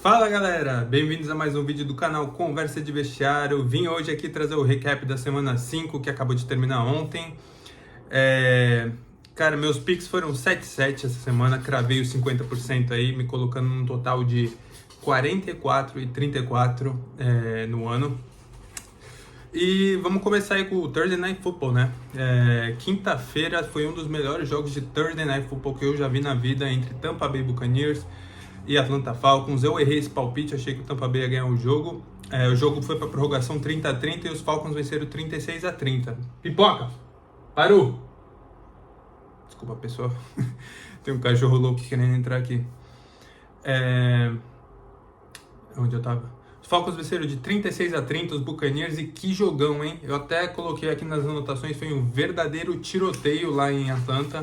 Fala galera, bem-vindos a mais um vídeo do canal Conversa de Vestiário. Vim hoje aqui trazer o recap da semana 5 que acabou de terminar ontem. Cara, meus picks foram 7-7 essa semana, cravei os 50% aí, me colocando num total de 44 e 34 no ano. E vamos começar aí com o Thursday Night Football, né? Quinta-feira foi um dos melhores jogos de Thursday Night Football que eu já vi na vida, entre Tampa Bay Buccaneers e Atlanta Falcons. Eu errei esse palpite, achei que o Tampa Bay ia ganhar o jogo. O jogo foi para prorrogação 30-30 e os Falcons venceram 36-30. Pipoca! Parou! Desculpa, pessoal. Tem um cachorro louco querendo entrar aqui. Onde eu tava? Os Falcons venceram de 36-30 os Buccaneers e que jogão, hein? Eu até coloquei aqui nas anotações, foi um verdadeiro tiroteio lá em Atlanta.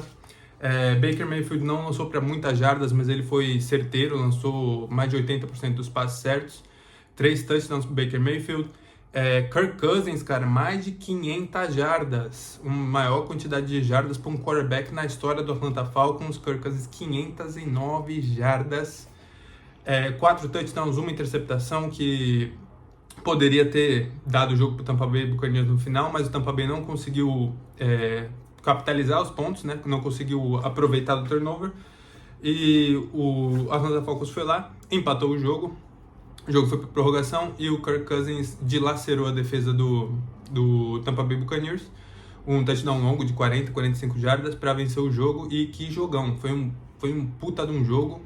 Baker Mayfield não lançou para muitas jardas, mas ele foi certeiro, lançou mais de 80% dos passes certos. 3 touchdowns para Baker Mayfield. Kirk Cousins, cara, mais de 500 jardas. Uma maior quantidade de jardas para um quarterback na história do Atlanta Falcons. Kirk Cousins, 509 jardas. 4 touchdowns, uma interceptação que poderia ter dado o jogo para o Tampa Bay Buccaneers no final, mas o Tampa Bay não conseguiu capitalizar os pontos, né? Não conseguiu aproveitar do turnover. E o Atlanta Falcons foi lá, empatou o jogo. O jogo foi para prorrogação e o Kirk Cousins dilacerou a defesa do Tampa Bay Buccaneers. Um touchdown longo de 45 jardas para vencer o jogo. E que jogão! Foi um puta de um jogo.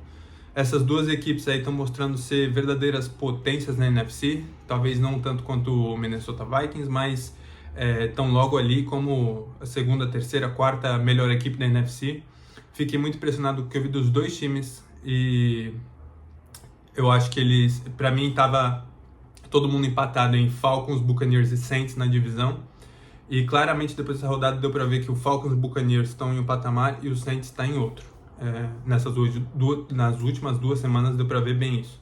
Essas duas equipes aí estão mostrando ser verdadeiras potências na NFC. Talvez não tanto quanto o Minnesota Vikings, mas estão logo ali como a segunda, terceira, quarta melhor equipe da NFC. Fiquei muito impressionado com o que eu vi dos dois times e eu acho que eles, pra mim, tava todo mundo empatado em Falcons, Buccaneers e Saints na divisão. E claramente depois dessa rodada deu pra ver que o Falcons e Buccaneers estão em um patamar e o Saints está em outro. Nas últimas 2 semanas deu pra ver bem isso.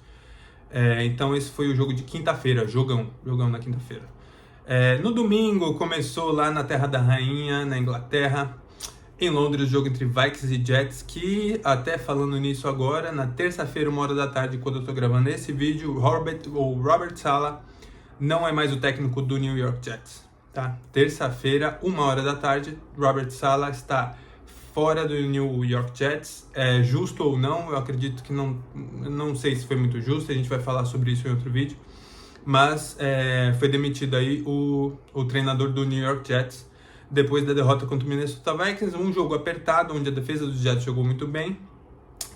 Então esse foi o jogo de quinta-feira, jogão na quinta-feira. No domingo começou lá na Terra da Rainha, na Inglaterra, em Londres, o jogo entre Vikings e Jets, que até falando nisso agora, na terça-feira, 1h da tarde, quando eu tô gravando esse vídeo, Robert Saleh não é mais o técnico do New York Jets, tá? Terça-feira, 1h da tarde, Robert Saleh está fora do New York Jets. Justo ou não, eu acredito que não sei se foi muito justo, a gente vai falar sobre isso em outro vídeo, mas foi demitido aí o treinador do New York Jets depois da derrota contra o Minnesota Vikings, um jogo apertado, onde a defesa dos Jets jogou muito bem.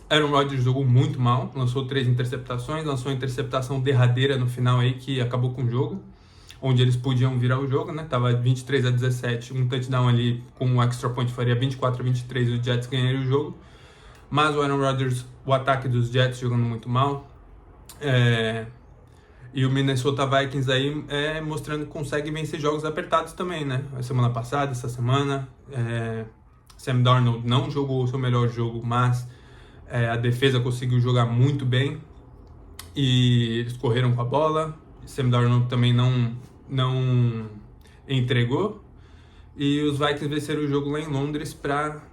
Aaron Rodgers jogou muito mal, lançou 3 interceptações, lançou a interceptação derradeira no final aí, que acabou com o jogo, onde eles podiam virar o jogo, né? Tava 23-17, um touchdown ali com um extra point faria 24-23 e os Jets ganhariam o jogo. Mas o Aaron Rodgers, o ataque dos Jets jogando muito mal. E o Minnesota Vikings aí mostrando que consegue vencer jogos apertados também, né? A semana passada, essa semana, Sam Darnold não jogou o seu melhor jogo, mas a defesa conseguiu jogar muito bem e eles correram com a bola. Sam Darnold também não entregou. E os Vikings venceram o jogo lá em Londres para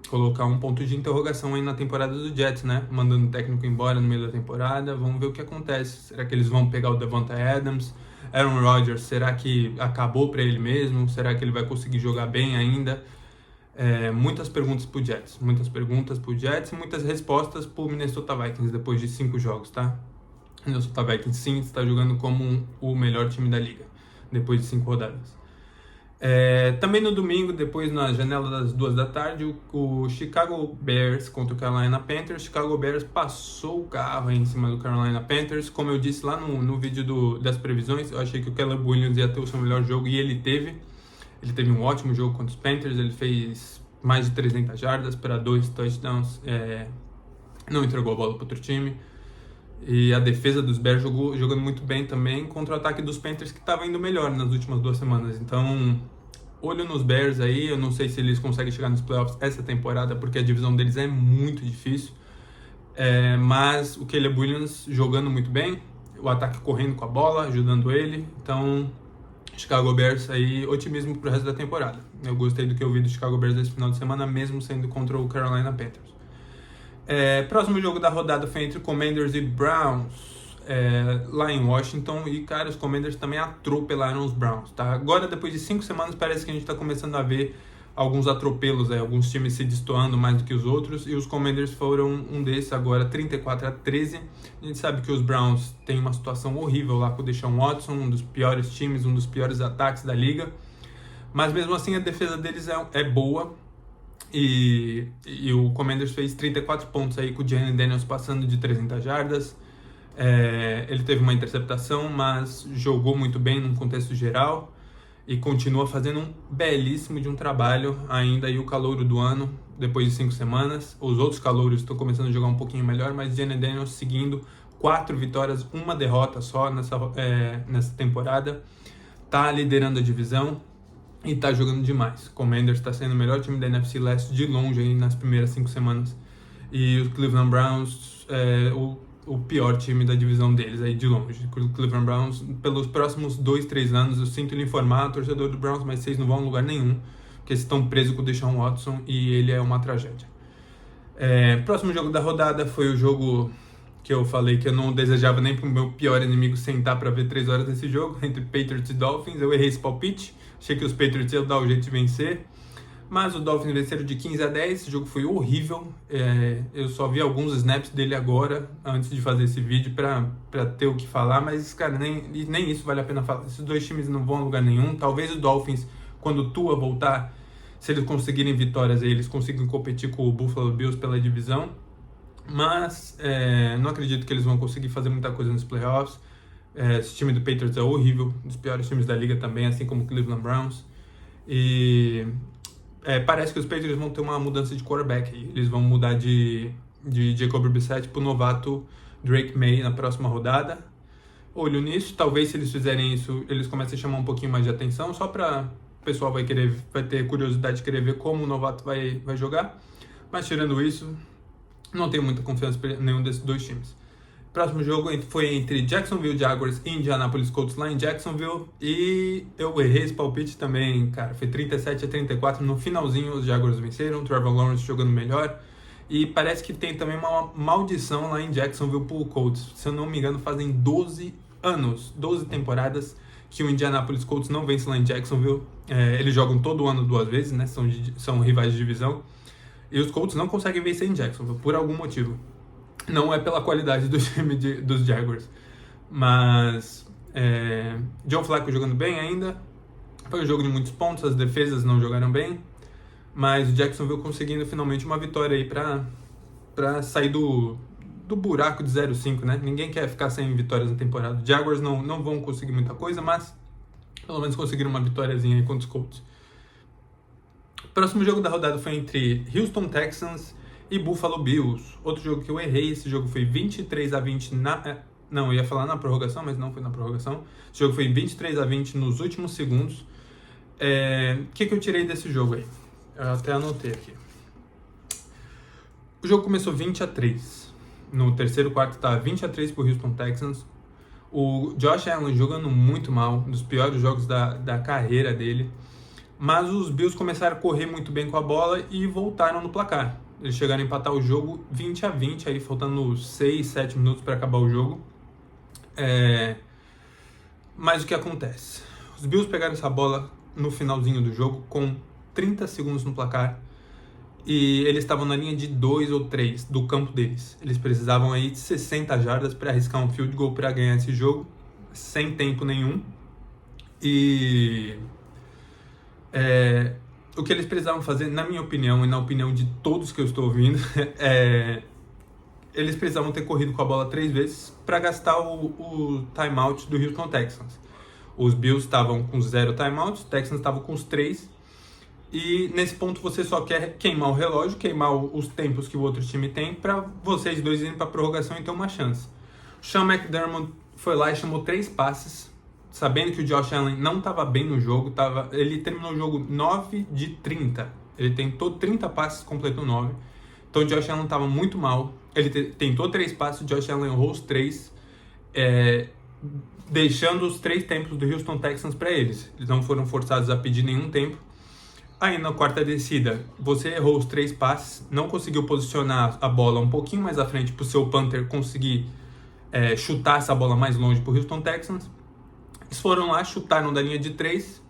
colocar um ponto de interrogação aí na temporada do Jets, né? Mandando o técnico embora no meio da temporada. Vamos ver o que acontece. Será que eles vão pegar o Davante Adams? Aaron Rodgers, será que acabou para ele mesmo? Será que ele vai conseguir jogar bem ainda? Muitas perguntas pro Jets. Muitas perguntas pro Jets e muitas respostas pro Minnesota Vikings depois de 5 jogos, tá? O Minnesota Vikings sim está jogando como o melhor time da liga depois de 5 rodadas. Também no domingo, depois na janela das 2 da tarde, o Chicago Bears contra o Carolina Panthers. Chicago Bears passou o carro em cima do Carolina Panthers. Como eu disse lá no vídeo das previsões, eu achei que o Caleb Williams ia ter o seu melhor jogo e ele teve. Ele teve um ótimo jogo contra os Panthers, ele fez mais de 300 jardas para 2 touchdowns, não entregou a bola para outro time. E a defesa dos Bears jogando muito bem também contra o ataque dos Panthers, que estava indo melhor nas últimas 2 semanas. Então, olho nos Bears aí. Eu não sei se eles conseguem chegar nos playoffs essa temporada, porque a divisão deles é muito difícil. Mas o Caleb Williams jogando muito bem, o ataque correndo com a bola, ajudando ele. Então, Chicago Bears aí, otimismo pro resto da temporada. Eu gostei do que eu vi do Chicago Bears esse final de semana, mesmo sendo contra o Carolina Panthers. Próximo jogo da rodada foi entre Commanders e Browns, lá em Washington, e cara, os Commanders também atropelaram os Browns, tá? Agora, depois de 5 semanas, parece que a gente tá começando a ver alguns atropelos, alguns times se destoando mais do que os outros, e os Commanders foram um desses agora, 34-13. A gente sabe que os Browns têm uma situação horrível lá com o Deshaun Watson, um dos piores times, um dos piores ataques da liga, mas mesmo assim a defesa deles é boa, e o Commanders fez 34 pontos aí com o Jayden Daniels passando de 300 jardas. Ele teve uma interceptação, mas jogou muito bem num contexto geral e continua fazendo um belíssimo de um trabalho ainda aí o calouro do ano, depois de 5 semanas. Os outros calouros estão começando a jogar um pouquinho melhor, mas Jayden Daniels seguindo 4 vitórias, 1 derrota só nessa temporada, tá liderando a divisão e tá jogando demais. Commanders está sendo o melhor time da NFC Leste de longe aí nas primeiras 5 semanas, e os Cleveland Browns o pior time da divisão deles aí de longe. O Cleveland Browns, pelos próximos 2-3 anos, eu sinto lhe informar, torcedor do Browns, mas vocês não vão a lugar nenhum, porque vocês estão presos com o Deshaun Watson e ele é uma tragédia. Próximo jogo da rodada foi o jogo que eu falei que eu não desejava nem pro meu pior inimigo sentar para ver 3 horas desse jogo, entre Patriots e Dolphins. Eu errei esse palpite, achei que os Patriots iam dar o jeito de vencer, mas os Dolphins venceram de 15-10, esse jogo foi horrível. Eu só vi alguns snaps dele agora, antes de fazer esse vídeo, pra ter o que falar, mas, cara, nem isso vale a pena falar. Esses dois times não vão a lugar nenhum. Talvez os Dolphins, quando o Tua voltar, se eles conseguirem vitórias aí, eles conseguem competir com o Buffalo Bills pela divisão, mas não acredito que eles vão conseguir fazer muita coisa nos playoffs. Esse time do Patriots é horrível, um dos piores times da liga também, assim como o Cleveland Browns, e parece que os Patriots vão ter uma mudança de quarterback. Eles vão mudar de Jacob Brissett pro novato Drake May na próxima rodada. Olho nisso, talvez se eles fizerem isso, eles comecem a chamar um pouquinho mais de atenção, só para o pessoal vai ter curiosidade de querer ver como o novato vai jogar. Mas tirando isso, não tenho muita confiança em nenhum desses dois times. Próximo jogo foi entre Jacksonville Jaguars e Indianapolis Colts lá em Jacksonville, e eu errei esse palpite também, cara. Foi 37-34, no finalzinho os Jaguars venceram, Trevor Lawrence jogando melhor, e parece que tem também uma maldição lá em Jacksonville pro Colts. Se eu não me engano, fazem 12 temporadas que o Indianapolis Colts não vence lá em Jacksonville. Eles jogam todo ano 2 vezes, né? São rivais de divisão, e os Colts não conseguem vencer em Jacksonville por algum motivo. Não é pela qualidade do time dos Jaguars, mas Joe Flacco jogando bem ainda. Foi um jogo de muitos pontos, as defesas não jogaram bem, mas o Jacksonville conseguindo finalmente uma vitória aí para sair do buraco de 0-5, né? Ninguém quer ficar sem vitórias na temporada. Os Jaguars não vão conseguir muita coisa, mas pelo menos conseguiram uma vitóriazinha aí contra os Colts. O próximo jogo da rodada foi entre Houston Texans e Buffalo Bills. Outro jogo que eu errei, esse jogo foi 23-20 não, eu ia falar na prorrogação, mas não foi na prorrogação. Esse jogo foi 23-20 nos últimos segundos. O que eu tirei desse jogo aí? Eu até anotei aqui. O jogo começou 20-3. No terceiro quarto estava 20-3 para o Houston Texans. O Josh Allen jogando muito mal, um dos piores jogos da carreira dele. Mas os Bills começaram a correr muito bem com a bola e voltaram no placar. Eles chegaram a empatar o jogo 20-20, aí faltando 6, 7 minutos para acabar o jogo. Mas o que acontece? Os Bills pegaram essa bola no finalzinho do jogo com 30 segundos no placar, e eles estavam na linha de 2 ou 3 do campo deles. Eles precisavam aí de 60 jardas para arriscar um field goal para ganhar esse jogo, sem tempo nenhum. E o que eles precisavam fazer, na minha opinião e na opinião de todos que eu estou ouvindo, eles precisavam ter corrido com a bola 3 vezes para gastar o timeout do Houston Texans. Os Bills estavam com 0 timeouts, os Texans estavam com os 3, e nesse ponto você só quer queimar o relógio, queimar os tempos que o outro time tem, para vocês dois irem para a prorrogação e ter uma chance. O Sean McDermott foi lá e chamou 3 passes, sabendo que o Josh Allen não estava bem no jogo. Ele terminou o jogo 9 de 30. Ele tentou 30 passes, completou 9. Então o Josh Allen estava muito mal. Ele tentou 3 passes, o Josh Allen errou os 3, deixando os 3 tempos do Houston Texans para eles. Eles não foram forçados a pedir nenhum tempo. Aí na quarta descida, você errou os 3 passes, não conseguiu posicionar a bola um pouquinho mais à frente para o seu punter conseguir chutar essa bola mais longe para o Houston Texans. Eles foram lá, chutaram da linha de 3.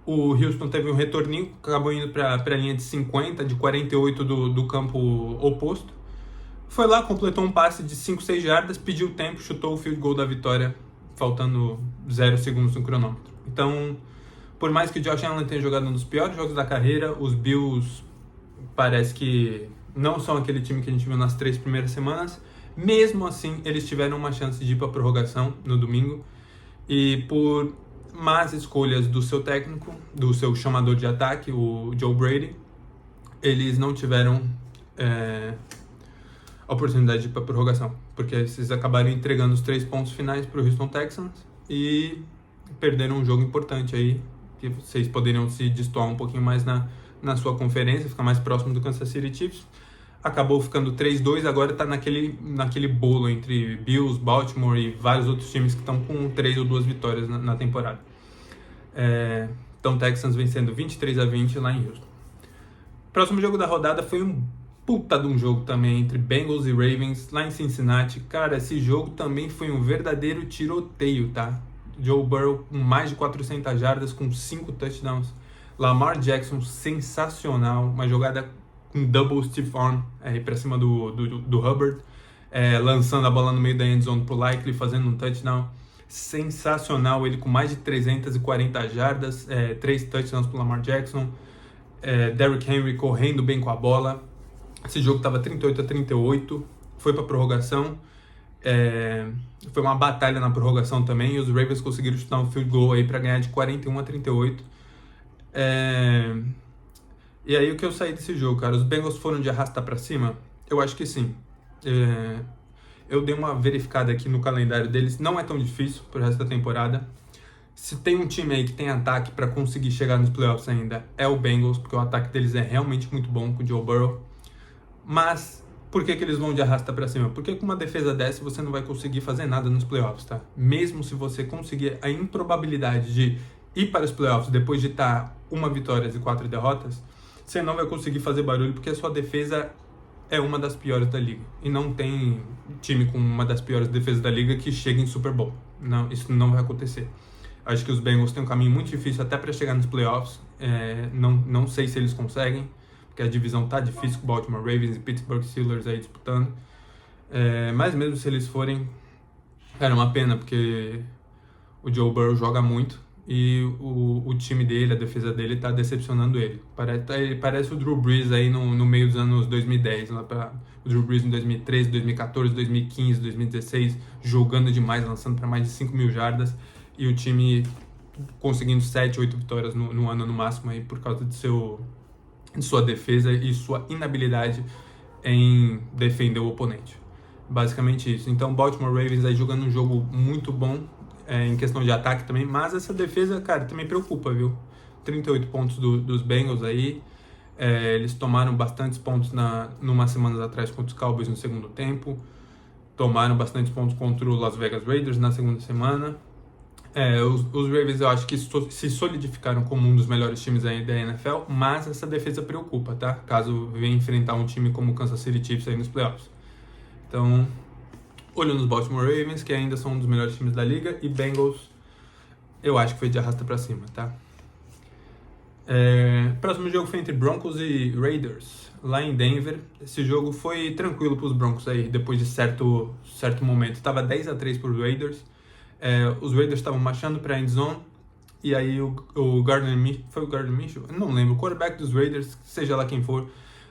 O Houston teve um retorninho, acabou indo para a linha de 50, de 48 do campo oposto. Foi lá, completou um passe de 5, 6 jardas, pediu tempo, chutou o field goal da vitória, faltando 0 segundos no cronômetro. Então, por mais que o Josh Allen tenha jogado um dos piores jogos da carreira, os Bills parece que não são aquele time que a gente viu nas 3 primeiras semanas. Mesmo assim, eles tiveram uma chance de ir para a prorrogação no domingo. E por más escolhas do seu técnico, do seu chamador de ataque, o Joe Brady, eles não tiveram a oportunidade de ir para a prorrogação, porque eles acabaram entregando os 3 pontos finais para o Houston Texans e perderam um jogo importante aí, que vocês poderiam se destoar um pouquinho mais na sua conferência, ficar mais próximo do Kansas City Chiefs. Acabou ficando 3-2, agora está naquele bolo entre Bills, Baltimore e vários outros times que estão com 3 ou 2 vitórias na temporada. Então Texans vencendo 23-20 lá em Houston. Próximo jogo da rodada foi um puta de um jogo também entre Bengals e Ravens lá em Cincinnati. Cara, esse jogo também foi um verdadeiro tiroteio, tá? Joe Burrow com mais de 400 jardas, com 5 touchdowns. Lamar Jackson sensacional, uma jogada com double stiff arm para cima do Hubbard, lançando a bola no meio da endzone pro Likely, fazendo um touchdown sensacional, ele com mais de 340 jardas, 3 touchdowns pro Lamar Jackson, Derrick Henry correndo bem com a bola. Esse jogo estava 38-38, foi para prorrogação, foi uma batalha na prorrogação também, e os Ravens conseguiram chutar um field goal aí para ganhar de 41-38. E aí o que eu saí desse jogo, cara? Os Bengals foram de arrasta para cima? Eu acho que sim. Eu dei uma verificada aqui no calendário deles, não é tão difícil pro resto da temporada. Se tem um time aí que tem ataque para conseguir chegar nos playoffs ainda, é o Bengals, porque o ataque deles é realmente muito bom com o Joe Burrow. Mas por que eles vão de arrasta para cima? Porque com uma defesa dessa você não vai conseguir fazer nada nos playoffs, tá? Mesmo se você conseguir a improbabilidade de ir para os playoffs depois de estar 1 vitória e 4 derrotas, você não vai conseguir fazer barulho porque a sua defesa é uma das piores da liga. E não tem time com uma das piores defesas da liga que chegue em Super Bowl. Não, isso não vai acontecer. Acho que os Bengals têm um caminho muito difícil até para chegar nos playoffs. Não sei se eles conseguem, porque a divisão tá difícil com Baltimore Ravens e Pittsburgh Steelers aí disputando. Mas mesmo se eles forem, cara, é uma pena, porque o Joe Burrow joga muito. E o time dele, a defesa dele, tá decepcionando ele. Parece o Drew Brees aí no meio dos anos 2010, lá para o Drew Brees em 2013, 2014, 2015, 2016, jogando demais, lançando para mais de 5.000 jardas, e o time conseguindo 7, 8 vitórias no ano no máximo aí por causa de sua defesa e sua inabilidade em defender o oponente. Basicamente isso. Então Baltimore Ravens aí jogando um jogo muito bom, em questão de ataque também, mas essa defesa, cara, também preocupa, viu? 38 pontos dos Bengals aí, eles tomaram bastantes pontos numas semanas atrás contra os Cowboys no segundo tempo, tomaram bastantes pontos contra o Las Vegas Raiders na segunda semana. Os Ravens eu acho que se solidificaram como um dos melhores times aí da NFL, mas essa defesa preocupa, tá? Caso venha enfrentar um time como o Kansas City Chiefs aí nos playoffs. Então, olho nos Baltimore Ravens, que ainda são um dos melhores times da liga, e Bengals, eu acho que foi de arrasta pra cima, tá? Próximo jogo foi entre Broncos e Raiders, lá em Denver. Esse jogo foi tranquilo pros Broncos aí, depois de certo momento. Tava 10-3 pros Raiders. Os Raiders estavam marchando pra endzone, e aí o Gardner Minshew, foi o Gardner Minshew? Não lembro, o quarterback dos Raiders, seja lá quem for,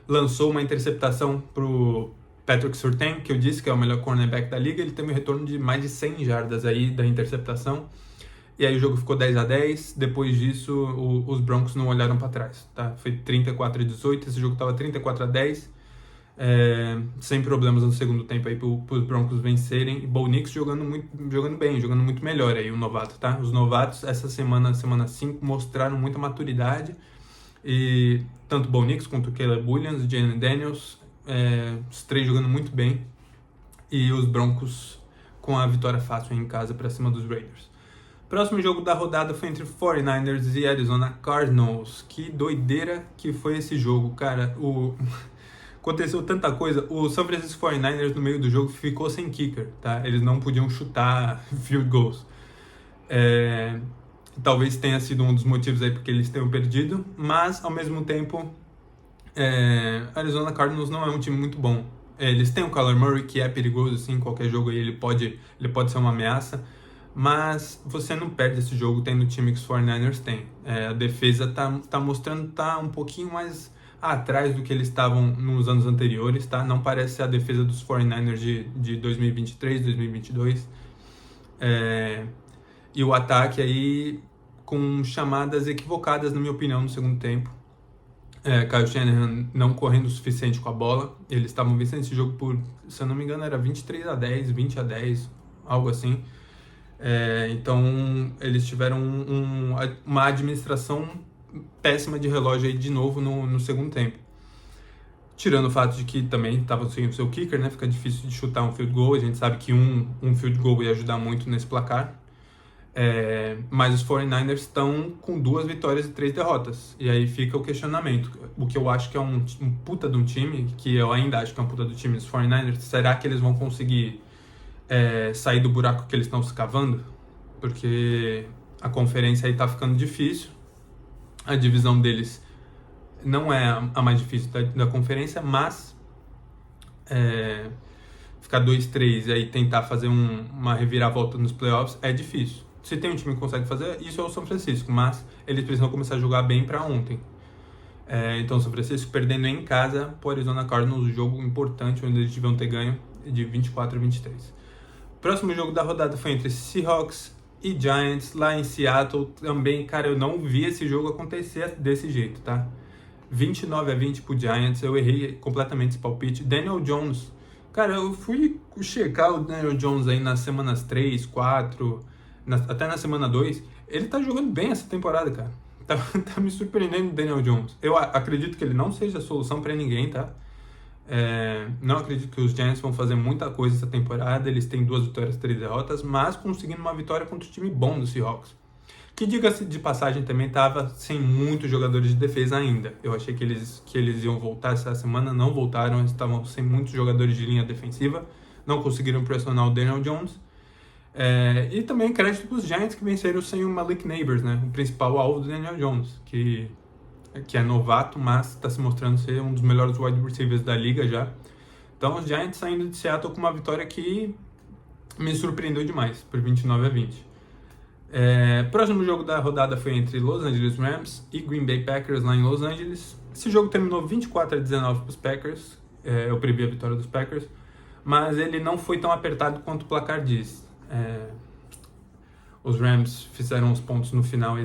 lançou uma interceptação pro Patrick Surtain, que eu disse que é o melhor cornerback da liga. Ele teve um retorno de mais de 100 jardas aí da interceptação. E aí o jogo ficou 10-10. Depois disso, os Broncos não olharam para trás, tá? Foi 34-18. Esse jogo estava 34-10. Sem problemas no segundo tempo aí para os Broncos vencerem. E Bo Nix jogando bem, jogando muito melhor aí, o novato, tá? Os novatos, essa semana 5, mostraram muita maturidade. E tanto Bo Nix quanto o Caleb Williams e Jalen Daniels, os 3 jogando muito bem, e os Broncos com a vitória fácil em casa para cima dos Raiders. Próximo jogo da rodada foi entre 49ers e Arizona Cardinals. Que doideira que foi esse jogo, cara. Aconteceu tanta coisa. O San Francisco 49ers no meio do jogo ficou sem kicker, tá? Eles não podiam chutar field goals. Talvez tenha sido um dos motivos aí porque eles tenham perdido, mas ao mesmo tempo Arizona Cardinals não é um time muito bom. Eles têm o Kyler Murray, que é perigoso, assim, qualquer jogo aí ele pode ser uma ameaça, mas você não perde esse jogo tendo o time que os 49ers têm. A defesa tá mostrando tá um pouquinho mais atrás do que eles estavam nos anos anteriores, tá? Não parece ser a defesa dos 49ers de 2023, 2022. E o ataque aí com chamadas equivocadas, na minha opinião, no segundo tempo. Kyle Shanahan não correndo o suficiente com a bola. Eles estavam vencendo esse jogo por, se eu não me engano, era 23-10, 20-10, algo assim. Então, eles tiveram uma administração péssima de relógio aí de novo no segundo tempo. Tirando o fato de que também estava sem o seu kicker, né? Fica difícil de chutar um field goal. A gente sabe que um field goal ia ajudar muito nesse placar. Mas os 49ers estão com 2 vitórias e 3 derrotas. E aí fica o questionamento. O que eu acho que é um puta de um time, que eu ainda acho que é um puta do time dos 49ers, será que eles vão conseguir sair do buraco que eles estão se cavando? Porque a conferência aí tá ficando difícil. A divisão deles não é a mais difícil da conferência, mas ficar 2-3 e aí tentar fazer uma reviravolta nos playoffs é difícil. Se tem um time que consegue fazer, isso é o São Francisco, mas eles precisam começar a jogar bem para ontem. Então, o São Francisco perdendo em casa por Arizona Cardinals, um jogo importante, onde eles deviam ter ganho de 24-23. Próximo jogo da rodada foi entre Seahawks e Giants, lá em Seattle. Também, cara, eu não vi esse jogo acontecer desse jeito, tá? 29-20 pro Giants, eu errei completamente esse palpite. Daniel Jones, cara, eu fui checar o Daniel Jones aí nas semanas 3, 4... até na semana 2, ele tá jogando bem essa temporada, cara. Tá me surpreendendo o Daniel Jones. Eu acredito que ele não seja a solução pra ninguém, tá? Não acredito que os Giants vão fazer muita coisa essa temporada. Eles têm 2 vitórias e 3 derrotas, mas conseguindo uma vitória contra o time bom do Seahawks. Que, diga-se de passagem, também tava sem muitos jogadores de defesa ainda. Eu achei que eles iam voltar essa semana, não voltaram. Eles estavam sem muitos jogadores de linha defensiva. Não conseguiram pressionar o Daniel Jones. E também crédito para os Giants que venceram sem o Malik Nabers, né? O principal alvo do Daniel Jones, que é novato, mas está se mostrando ser um dos melhores wide receivers da liga já. Então, os Giants saindo de Seattle com uma vitória que me surpreendeu demais, por 29-20. Próximo jogo da rodada foi entre Los Angeles Rams e Green Bay Packers lá em Los Angeles. Esse jogo terminou 24-19 para os Packers. Eu previ a vitória dos Packers, mas ele não foi tão apertado quanto o placar diz. Os Rams fizeram os pontos no final,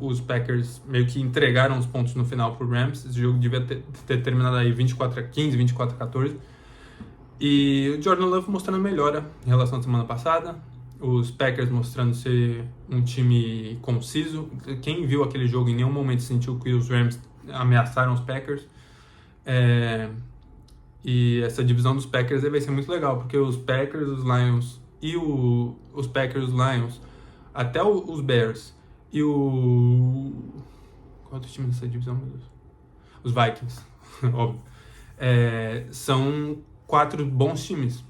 os Packers meio que entregaram os pontos no final pro Rams. Esse jogo devia ter terminado aí 24-15, 24-14. E o Jordan Love mostrando melhora em relação à semana passada. Os Packers mostrando ser um time conciso. Quem viu aquele jogo em nenhum momento sentiu que os Rams ameaçaram os Packers. E essa divisão dos Packers vai ser muito legal, porque os Packers, os Lions e os Packers, os Lions, até os Bears e qual outro time dessa divisão, meu Deus? Os Vikings, óbvio. São 4 bons times.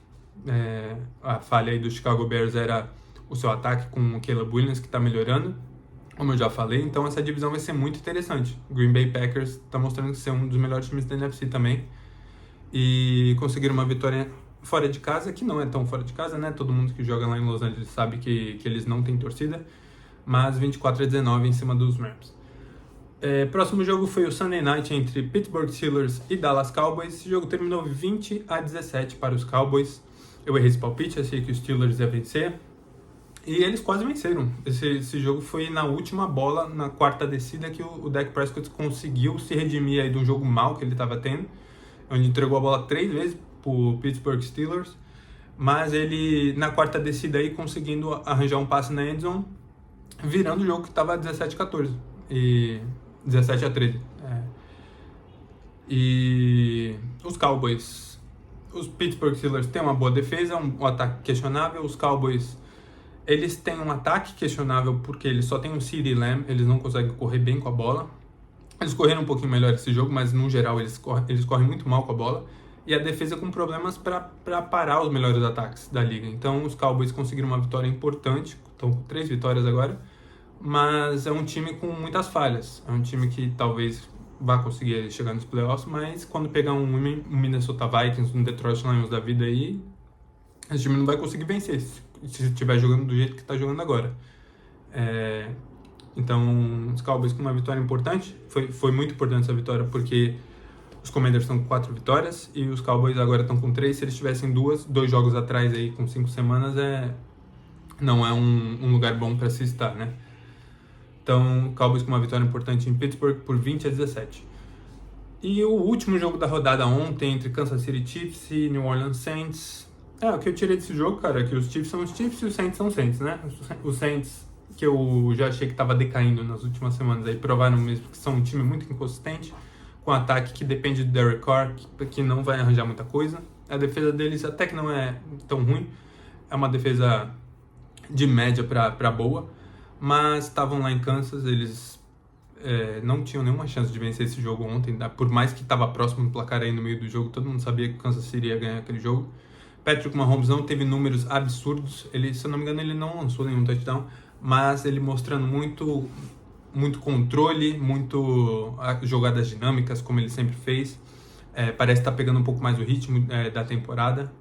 A falha aí do Chicago Bears era o seu ataque com o Caleb Williams, que está melhorando, como eu já falei. Então essa divisão vai ser muito interessante. O Green Bay Packers está mostrando ser um dos melhores times da NFC também. E conseguiram uma vitória fora de casa, que não é tão fora de casa, né? Todo mundo que joga lá em Los Angeles sabe que eles não têm torcida. Mas 24-19 em cima dos Rams. Próximo jogo foi o Sunday Night entre Pittsburgh Steelers e Dallas Cowboys. Esse jogo terminou 20-17 para os Cowboys. Eu errei esse palpite, achei que os Steelers ia vencer. E eles quase venceram. Esse jogo foi na última bola, na quarta descida, que o Dak Prescott conseguiu se redimir aí de um jogo mau que ele estava tendo, onde entregou a bola 3 vezes para o Pittsburgh Steelers. Mas ele, na quarta descida aí, conseguindo arranjar um passe na endzone, virando o jogo que estava 17-14. E 17-13. E os Cowboys, os Pittsburgh Steelers têm uma boa defesa, um ataque questionável. Os Cowboys Eles têm um ataque questionável porque eles só têm um CeeDee Lamb, eles não conseguem correr bem com a bola. Eles correram um pouquinho melhor esse jogo, mas no geral eles correm muito mal com a bola. E a defesa com problemas para parar os melhores ataques da liga. Então os Cowboys conseguiram uma vitória importante, estão com 3 vitórias agora, mas é um time com muitas falhas. É um time que talvez vá conseguir chegar nos playoffs, mas quando pegar um Minnesota Vikings, um Detroit Lions da vida aí, esse time não vai conseguir vencer se estiver jogando do jeito que está jogando agora. Então, os Cowboys com uma vitória importante, foi muito importante essa vitória, porque os Commanders estão com 4 vitórias e os Cowboys agora estão com 3. Se eles tivessem 2 jogos atrás aí com 5 semanas, não é um lugar bom para se estar, né? Então, Cowboys com uma vitória importante em Pittsburgh por 20-17. E o último jogo da rodada ontem entre Kansas City Chiefs e New Orleans Saints. O que eu tirei desse jogo, cara, é que os Chiefs são os Chiefs e os Saints são os Saints, né? Os Saints, que eu já achei que estava decaindo nas últimas semanas, aí provaram mesmo que são um time muito inconsistente, com um ataque que depende do Derek Carr, que não vai arranjar muita coisa. A defesa deles até que não é tão ruim, é uma defesa de média para boa, mas estavam lá em Kansas, eles não tinham nenhuma chance de vencer esse jogo ontem, por mais que estava próximo do placar aí no meio do jogo, todo mundo sabia que Kansas City ia ganhar aquele jogo. Patrick Mahomes não teve números absurdos, se eu não me engano ele não lançou nenhum touchdown, mas ele mostrando muito controle, muito jogadas dinâmicas, como ele sempre fez. Parece estar pegando um pouco mais o ritmo da temporada.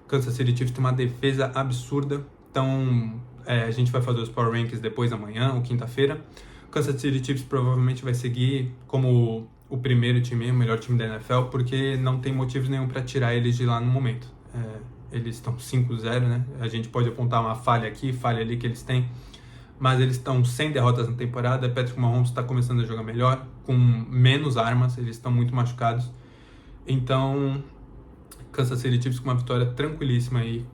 Kansas City Chiefs tem uma defesa absurda, então a gente vai fazer os Power Rankings depois amanhã ou quinta-feira. Kansas City Chiefs provavelmente vai seguir como o primeiro time, o melhor time da NFL, porque não tem motivos nenhum para tirar eles de lá no momento. Eles estão 5-0, né? A gente pode apontar uma falha aqui, falha ali que eles têm, mas eles estão sem derrotas na temporada. Patrick Mahomes está começando a jogar melhor, com menos armas, eles estão muito machucados. Então, Kansas City Chiefs com uma vitória tranquilíssima aí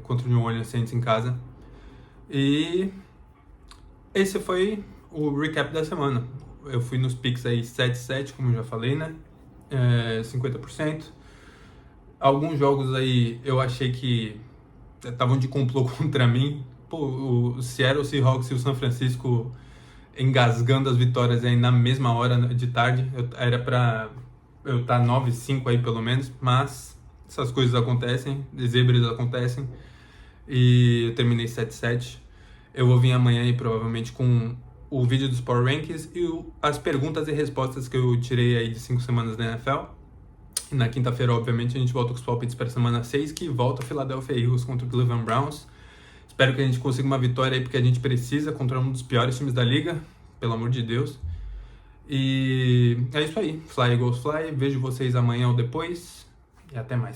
contra o New Orleans Saints em casa. E esse foi o recap da semana. Eu fui nos picks aí 7-7, como eu já falei, né? 50%. Alguns jogos aí eu achei que estavam de complô contra mim. O Seattle Seahawks e o San Francisco engasgando as vitórias aí na mesma hora de tarde. Era pra eu estar 9-5 aí pelo menos, mas essas coisas acontecem, zebras acontecem. E eu terminei 7-7. Eu vou vir amanhã aí provavelmente com o vídeo dos Power Rankings e as perguntas e respostas que eu tirei aí de 5 semanas da NFL. Na quinta-feira, obviamente, a gente volta com os palpites para a semana 6, que volta a Philadelphia Eagles contra o Cleveland Browns. Espero que a gente consiga uma vitória aí, porque a gente precisa contra um dos piores times da liga, pelo amor de Deus. E é isso aí. Fly Eagles Fly. Vejo vocês amanhã ou depois. E até mais.